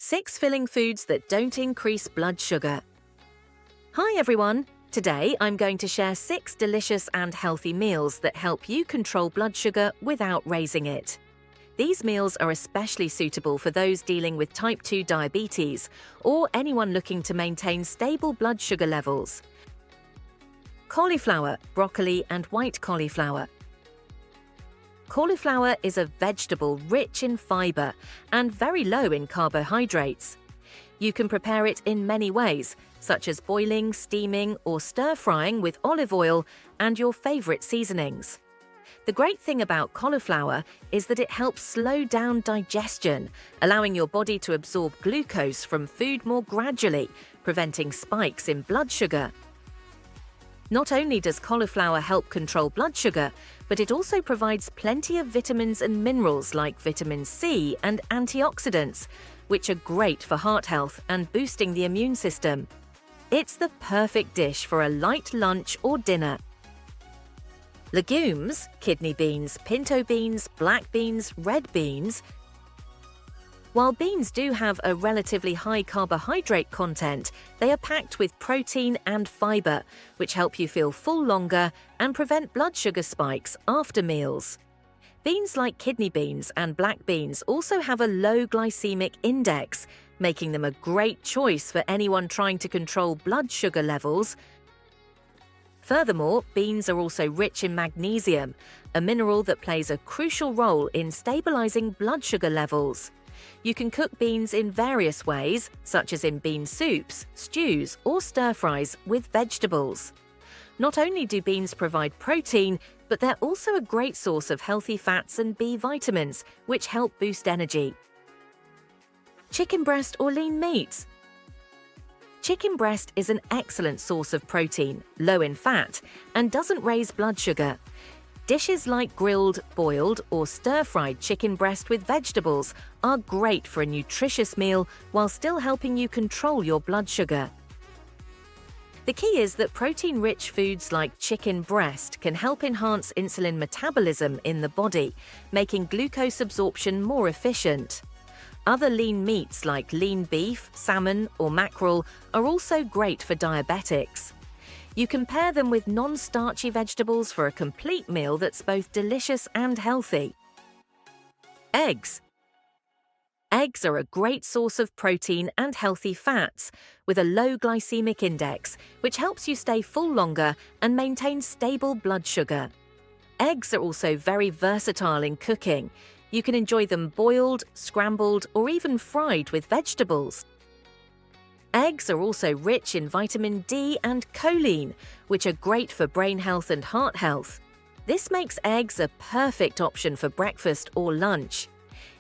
6 filling foods that don't increase blood sugar. Hi everyone! Today I'm going to share 6 delicious and healthy meals that help you control blood sugar without raising it. These meals are especially suitable for those dealing with type 2 diabetes or anyone looking to maintain stable blood sugar levels. Cauliflower, broccoli and white cauliflower. Cauliflower is a vegetable rich in fiber and very low in carbohydrates. You can prepare it in many ways, such as boiling, steaming, or stir-frying with olive oil and your favorite seasonings. The great thing about cauliflower is that it helps slow down digestion, allowing your body to absorb glucose from food more gradually, preventing spikes in blood sugar. Not only does cauliflower help control blood sugar, but it also provides plenty of vitamins and minerals like vitamin C and antioxidants, which are great for heart health and boosting the immune system. It's the perfect dish for a light lunch or dinner. Legumes, kidney beans, pinto beans, black beans, red beans. While beans do have a relatively high carbohydrate content, they are packed with protein and fiber, which help you feel full longer and prevent blood sugar spikes after meals. Beans like kidney beans and black beans also have a low glycemic index, making them a great choice for anyone trying to control blood sugar levels. Furthermore, beans are also rich in magnesium, a mineral that plays a crucial role in stabilizing blood sugar levels. You can cook beans in various ways, such as in bean soups, stews, or stir-fries with vegetables. Not only do beans provide protein, but they're also a great source of healthy fats and B vitamins, which help boost energy. Chicken breast or lean meats. Chicken breast is an excellent source of protein, low in fat, and doesn't raise blood sugar. Dishes like grilled, boiled, or stir-fried chicken breast with vegetables are great for a nutritious meal while still helping you control your blood sugar. The key is that protein-rich foods like chicken breast can help enhance insulin metabolism in the body, making glucose absorption more efficient. Other lean meats like lean beef, salmon, or mackerel are also great for diabetics. You can pair them with non-starchy vegetables for a complete meal that's both delicious and healthy. Eggs. Eggs are a great source of protein and healthy fats, with a low glycemic index, which helps you stay full longer and maintain stable blood sugar. Eggs are also very versatile in cooking. You can enjoy them boiled, scrambled, or even fried with vegetables. Eggs are also rich in vitamin D and choline, which are great for brain health and heart health. This makes eggs a perfect option for breakfast or lunch.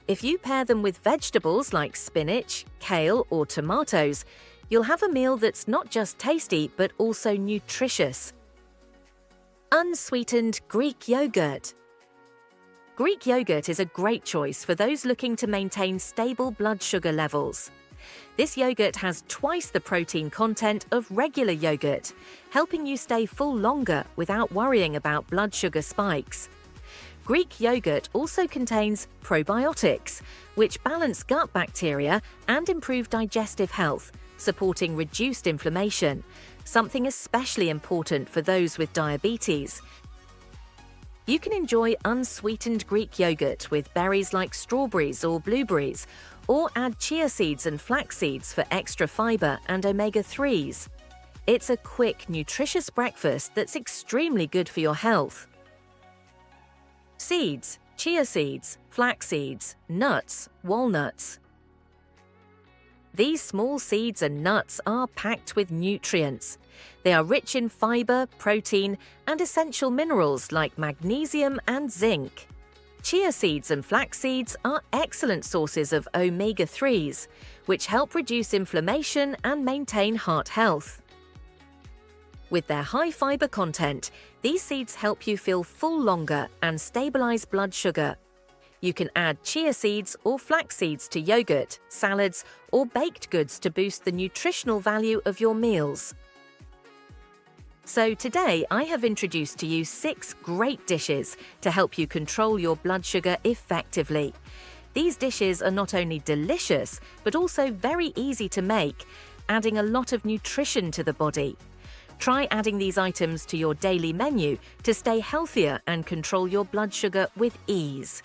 If you pair them with vegetables like spinach, kale, or tomatoes, you'll have a meal that's not just tasty but also nutritious. Unsweetened Greek yogurt. Greek yogurt is a great choice for those looking to maintain stable blood sugar levels. This yogurt has twice the protein content of regular yogurt, helping you stay full longer without worrying about blood sugar spikes. Greek yogurt also contains probiotics, which balance gut bacteria and improve digestive health, supporting reduced inflammation, something especially important for those with diabetes. You can enjoy unsweetened Greek yogurt with berries like strawberries or blueberries, or add chia seeds and flax seeds for extra fiber and omega-3s. It's a quick, nutritious breakfast that's extremely good for your health. Seeds, chia seeds, flax seeds, nuts, walnuts. These small seeds and nuts are packed with nutrients. They are rich in fiber, protein, and essential minerals like magnesium and zinc. Chia seeds and flax seeds are excellent sources of omega-3s, which help reduce inflammation and maintain heart health. With their high fiber content, these seeds help you feel full longer and stabilize blood sugar. You can add chia seeds or flax seeds to yogurt, salads, or baked goods to boost the nutritional value of your meals. So today I have introduced to you 6 great dishes to help you control your blood sugar effectively. These dishes are not only delicious, but also very easy to make, adding a lot of nutrition to the body. Try adding these items to your daily menu to stay healthier and control your blood sugar with ease.